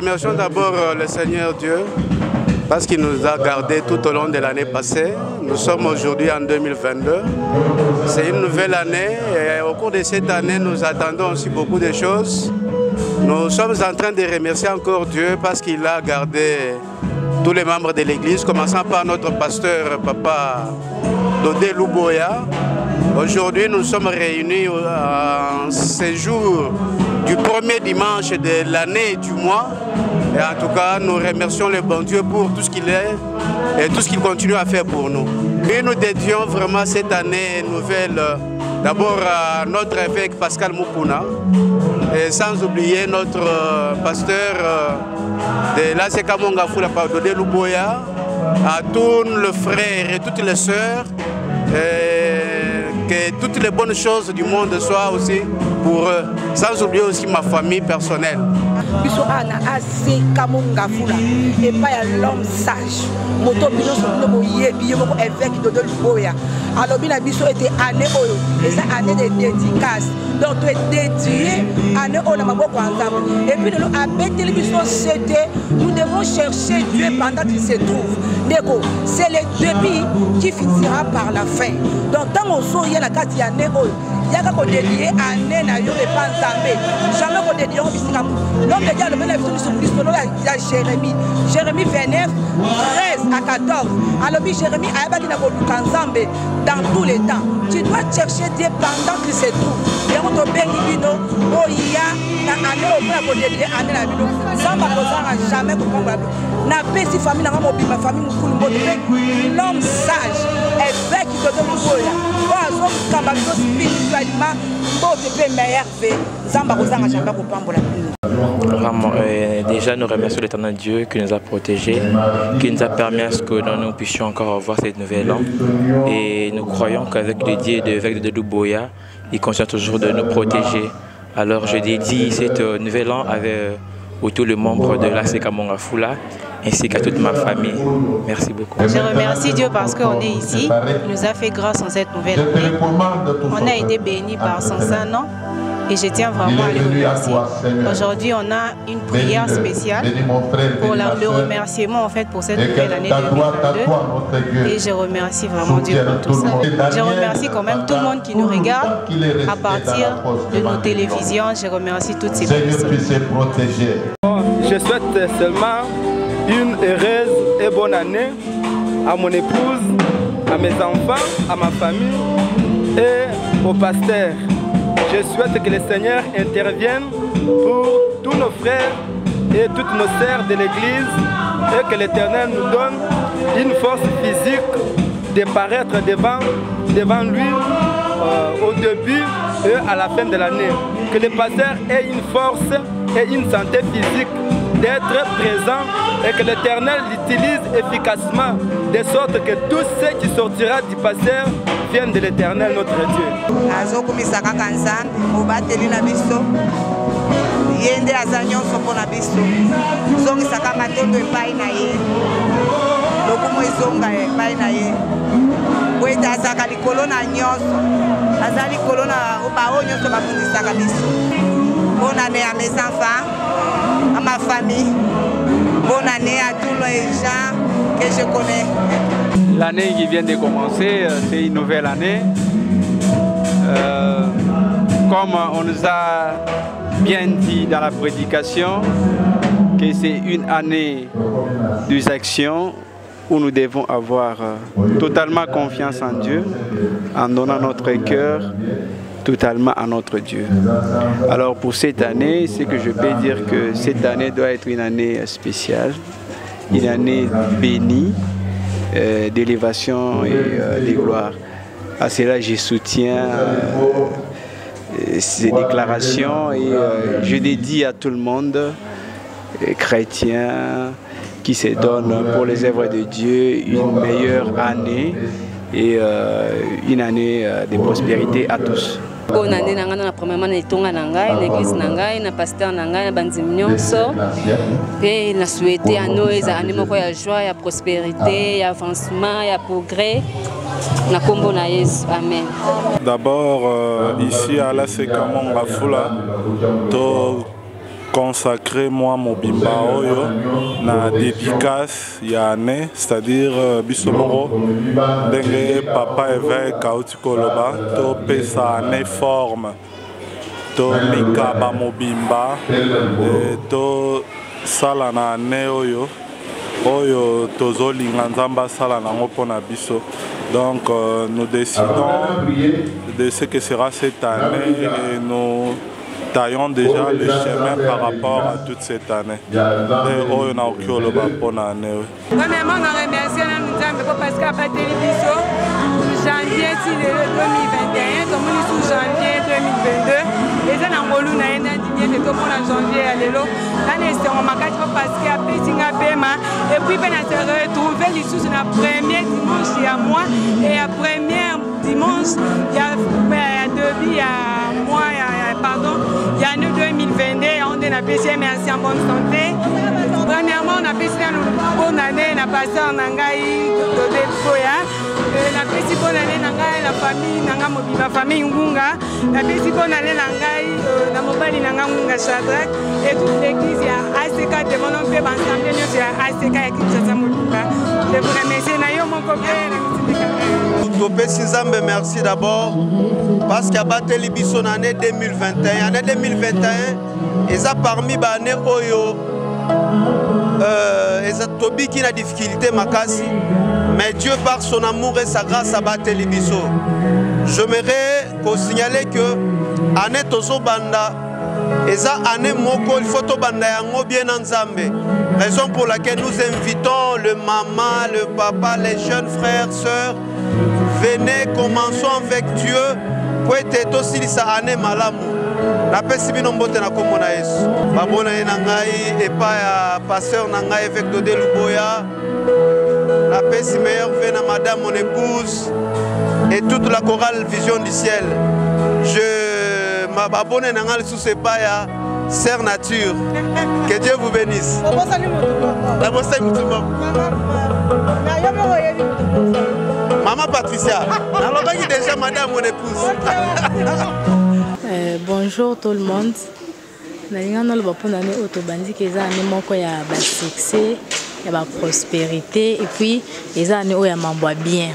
remercions d'abord le Seigneur Dieu parce qu'il nous a gardés tout au long de l'année passée. Nous sommes aujourd'hui en 2022. C'est une nouvelle année et au cours de cette année, nous attendons aussi beaucoup de choses. Nous sommes en train de remercier encore Dieu parce qu'il a gardé tous les membres de l'Église, commençant par notre pasteur, Papa Dodé Luboya. Aujourd'hui, nous sommes réunis en ce jour du premier dimanche de l'année et du mois. Et en tout cas, nous remercions le bon Dieu pour tout ce qu'il est et tout ce qu'il continue à faire pour nous. Et nous dédions vraiment cette année nouvelle d'abord à notre évêque Pascal Mupuna et sans oublier notre pasteur de l'ACK Mongafula, Dodé Luboya, à tous les frères et toutes les sœurs. Que toutes les bonnes choses du monde soient aussi pour eux, sans oublier aussi ma famille personnelle. Biso ana ACK Mongafula et pas l'homme sage. Moto biso so no yebi moko évêque Dodé Luboya. Alors bina biso était année oyo, et ça année de dédicace. Donc tu es dédié année oyo na maboko ensemble. Et puis nous abeteli biso c'était nous devons chercher Dieu pendant qu'il se trouve. C'est le début qui finira par la fin. Donc tant qu'on sort la carte y a année oyo. Il y a qu'on dédié année na yo et pas ensemble. Jamais qu'on dédié on bisika. Donc il y a le même sur Christ il y a Jérémie. Jérémie 29 13 à 14. Alors puis Jérémie a pas dit na ko ensemble dans tous les temps. Tu dois chercher Dieu pendant qu'il se trouve. Il y a mon béni bino oya na année au plan qu'on dédié année na bino. Sans ma cause jamais qu'on comprendre. Na pesi famille na mo bima famille mukulu mbote. L'homme sage évêque de Luboya. Oazo kambazo spirituellement mbote pe meilleur ve. Zamba kozanga jamais ko pambola. Vraiment, déjà nous remercions l'Éternel Dieu qui nous a protégés, qui nous a permis à ce que nous puissions encore voir cette nouvelle an. Et nous croyons qu'avec le Dieu de l'évêque de Luboya, il continue toujours de nous protéger. Alors je dédie cette nouvelle an avec tous les membres de l'ACK Mongafula ainsi qu'à toute ma famille. Merci beaucoup. Je remercie Dieu parce qu'on est ici. Il nous a fait grâce en cette nouvelle année. On a été bénis par son Saint-Nom. Et je tiens vraiment à le remercier. Aujourd'hui, on a une prière spéciale pour le remerciement en fait pour cette nouvelle année 2022. Et je remercie vraiment Dieu pour tout ça. Je remercie quand même tout le monde qui nous regarde à partir de nos télévisions. Je remercie toutes ces personnes. Je souhaite seulement une heureuse et bonne année à mon épouse, à mes enfants, à ma famille et au pasteur. Je souhaite que le Seigneur intervienne pour tous nos frères et toutes nos sœurs de l'Église et que l'Éternel nous donne une force physique de paraître devant lui au début et à la fin de l'année. Que le pasteur ait une force et une santé physique d'être présent et que l'Éternel l'utilise efficacement de sorte que tout ce qui sortira du pasteur vienne de l'Éternel notre Dieu. Bonne année à mes enfants, à ma famille. Bonne année à tous les gens que je connais. L'année qui vient de commencer, c'est une nouvelle année. Comme on nous a bien dit dans la prédication, que c'est une année d'exaction où nous devons avoir totalement confiance en Dieu, en donnant notre cœur totalement à notre Dieu. Alors pour cette année, c'est que je peux dire que cette année doit être une année spéciale, une année bénie, d'élévation et de gloire. À cela, je soutiens ces déclarations et je dédie à tout le monde, chrétien, qui se donne pour les œuvres de Dieu une meilleure année et une année de prospérité à tous. Bonne année na premièrement na itonga na ngai na église na ngai na pasteur na ngai na banzimi nyonso pe na souhaiter à nous eza année moko ya joie ya prospérité ya avancement ya progrès na kombo na Yesu amen. D'abord ici à l'ACK Mongafula consacrer moi mobimba oyo na dédicace ya année, c'est-à-dire bisomoro ndenge papa évêque auti koloba to pesa année forme to mikaba mobimba to sala na année oyo tozolinga nzamba sala nango pona biso. Donc nous décidons de ce que sera cette année et nous taillons déjà le chemin par rapport à toute cette année. Et on a aucun le pour l'année. Premièrement, on remercie parce qu'à télévision, janvier 2021, comme on est sous janvier 2022, les gens ont voulu en janvier à l'élo. L'année on m'a parce qu'il y a petit paiement et puis on s'est retrouvé les sous la première dimanche il y a moi et la première dimanche il y a depuis il y a mois pardon il y a nous 2022 on a passé merci en bonne santé. Premièrement on a passé une bonne année, on a passé en Nangaï de Foya. La petite bonne année Nangaï, la famille Nangamobi, la famille Ngunga, la petite bonne année Nangaï, la mobile Nangamunga Shadrach et toute l'église, il y a ACK de mon oncle ensemble, il y a ACK et Kinshasa Moluka. Je vous remercie, Nayo mon copain. Merci d'abord parce qu'il y a battu l'Ibison en année 2021. Année 2021, ils ont parmi les années Oyo. Tobi qui a difficulté makasi, mais Dieu par son amour et sa grâce a battu les bisous. J'aimerais signaler que année tozo banda eza année moko il faut to banda yango bien nzambe. Raison pour laquelle nous invitons le maman, le papa, les jeunes frères, sœurs, venez commençons avec Dieu pour être aussi sa année malamu. La pesi bino mbote na kombo na Yesu. Babona na ngai epa ya pasteur na ngai avec Dodé Luboya. La pesi meilleure vue na madame mon épouse et toute la chorale Vision du ciel. Je m'abonne na ngai sous ce pas ya Sœur Nature. Que Dieu vous bénisse. Maman Patricia. Alors déjà madame mon épouse. Bonjour tout le monde. Succès, il y a prospérité et puis les années où il y a bien.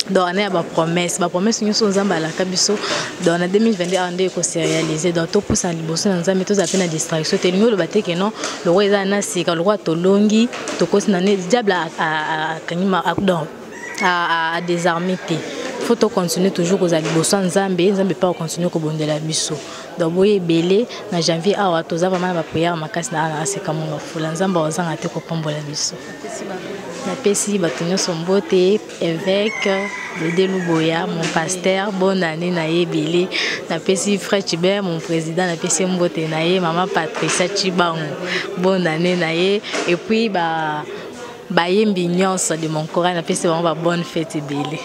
Donc on a une promesse. La promesse nous sommes en Kabiso. Dans 2021 on s'est réalisé. Donc tout pour ça liboso nous avons tous appelé la distraction. Téléno le bâti que non le roi est un assis. Le roi tolongi. Tout cause n'année diable à désarmer. Il faut continuer toujours aux alibosso Nzambe, Nzambe pas continuer au bon de la biso. Donc boye belé na janvier awa toza vraiment ba prière makasi na aseka monga fula Nzambe ozanga te ko pambola biso. Na pesi batonyo sombote évêque de Luboya, mon pasteur, bonne année na yebele. Na pesi frère Chibert, mon président, na pesi mbote na ye maman Patricia Chibango, bonne année na ye et puis yembi nyonso de mon corps na pesi vraiment bonne fête belé.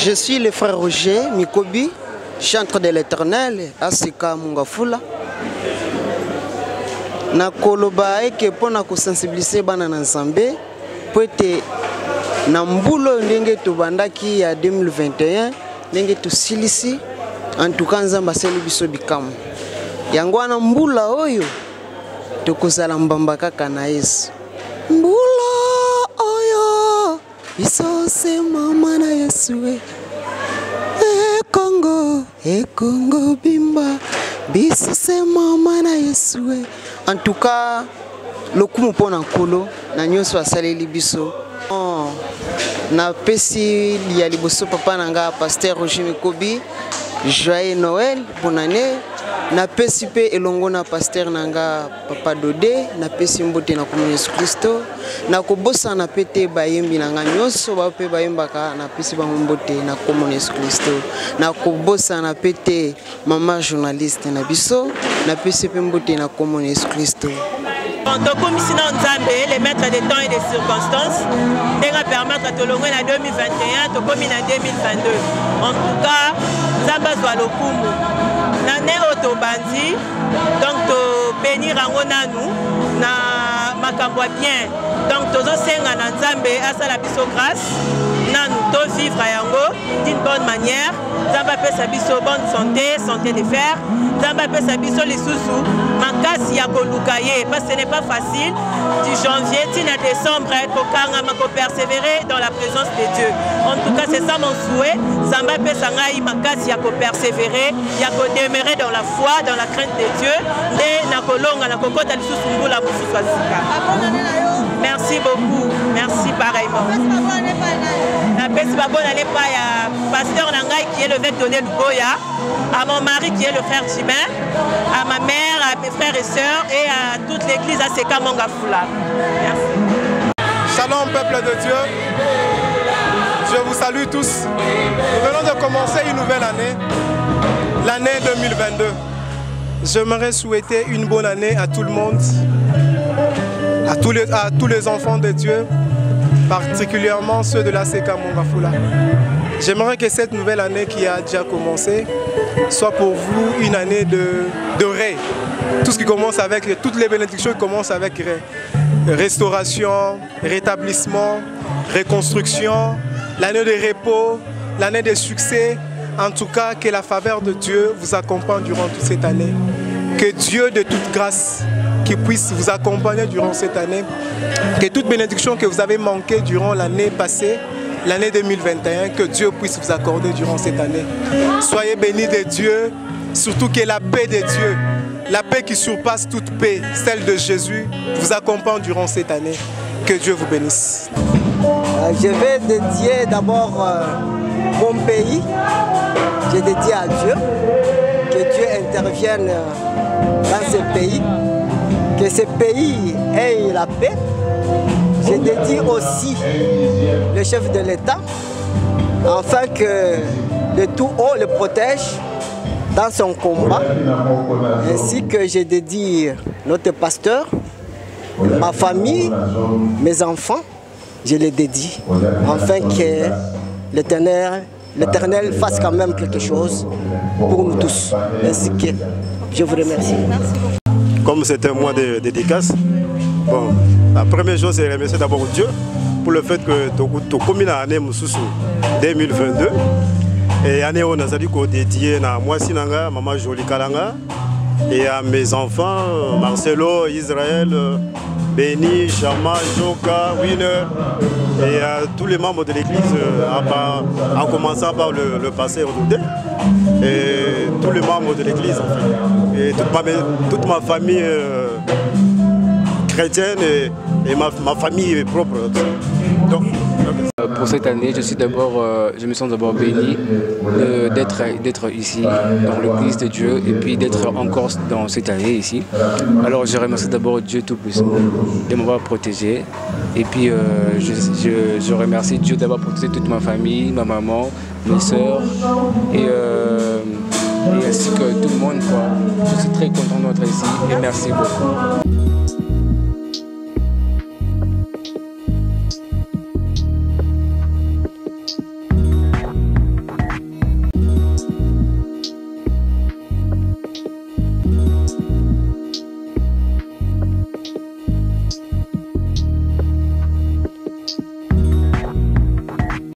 Je suis le frère Roger Mikobi, chantre de l'Éternel, Asika Mungafula. Na koloba eke pona ko sensibiliser bana na Nzambe, po ete na mbulo ndenge tobandaki ya 2021, ndenge tosilisi, en tout cas Nzambe asali biso bikamu. Yango wana mbula oyo tokozala mbamba kaka na Yesu. Mbula oyo biso se mama na Yesu. Congo bimba biso se mama na Yesu. En tout cas le kumu pona nkolo na nyonso asaleli biso. Na pesi ya liboso papa nanga pasteur Roger Mikobi, joyeux Noël, bonne année. Na pesi pe elongo na pasteur nanga papa Dodé, na pesi mbote na komona Yesu Kristo, na kobosa na pete bayembi nanga nyonso ba pe bayembaka na pesi ba mbote na komona Yesu Kristo, na kobosa na pete mama journaliste na biso, na pesi pe mbote na komona Yesu Kristo. Commissionnaire Nzambe, les maîtres des temps et des circonstances, et va permettre à Tolongo en 2021, to commune en 2022. En tout cas, Nzamba soit le kumu. L'année autobandi, donc to bénir en nous, na makambo bien. Donc tozo senga na Nzambe asa la biso grâce. nanu to vivre yango d'une bonne manière. Nzambe apesa biso bonne santé, santé de fer. Nzambe apesa biso lisusu makasi ya koluka ye parce que ce n'est pas facile du janvier tina décembre kokangama ko persévérer dans la présence de Dieu. En tout cas, c'est ça mon souhait. Nzambe apesa ngai makasi ya ko persévérer, ya ko demeurer dans la foi, dans la crainte de Dieu. Nde na kolonga na kokota lisusu mbula mususu asika. Merci beaucoup. Merci pareillement. La peste babon n'allait pas à pasteur Nangai qui est le vêtement de Luboya, à mon mari qui est le frère Jimin, à ma mère, à mes frères et sœurs et à toute l'église à Seka Mongafula. Merci. Shalom peuple de Dieu. Je vous salue tous. Nous venons de commencer une nouvelle année, l'année 2022. J'aimerais souhaiter une bonne année à tout le monde, à tous les enfants de Dieu, particulièrement ceux de la Seka Mongafula. J'aimerais que cette nouvelle année qui a déjà commencé soit pour vous une année de ré. Tout ce qui commence avec, toutes les bénédictions qui commencent avec ré. Restauration, rétablissement, reconstruction, l'année de repos, l'année de succès. En tout cas, que la faveur de Dieu vous accompagne durant toute cette année. Que Dieu de toute grâce qui puisse vous accompagner durant cette année. Que toute bénédiction que vous avez manquée durant l'année passée, l'année 2021, que Dieu puisse vous accorder durant cette année. Soyez bénis de Dieu, surtout que la paix de Dieu, la paix qui surpasse toute paix, celle de Jésus, vous accompagne durant cette année. Que Dieu vous bénisse. Je vais dédier d'abord mon pays. Je dédie à Dieu. Que Dieu intervienne dans ce pays. Que ce pays ait la paix. Je dédie aussi le chef de l'État, afin que le tout haut le protège dans son combat, ainsi que je dédie notre pasteur, ma famille, mes enfants, je les dédie, afin que l'Éternel fasse quand même quelque chose pour nous tous. Ainsi que je vous remercie. Comme c'est un mois de dédicace, bon, la première chose c'est remercier d'abord Dieu pour le fait que tu commis l'année 2022 et année où on a dit qu'on dédié à moi Sinanga, maman Jolie Kalanga et à mes enfants Marcelo, Israël, Béni, Chama, Joka, Winner et à tous les membres de l'église en commençant par le pasteur Roudé et tous les membres de l'église en fait. Et toute ma famille chrétienne et ma famille propre. Donc, pour cette année, je me sens d'abord béni d'être ici dans l'église de Dieu et puis d'être encore dans cette année ici. Alors je remercie d'abord Dieu Tout-Puissant de m'avoir protégé et puis je remercie Dieu d'avoir protégé toute ma famille, ma maman, mes soeurs et ainsi que tout le monde. Je suis très content d'être ici et merci beaucoup.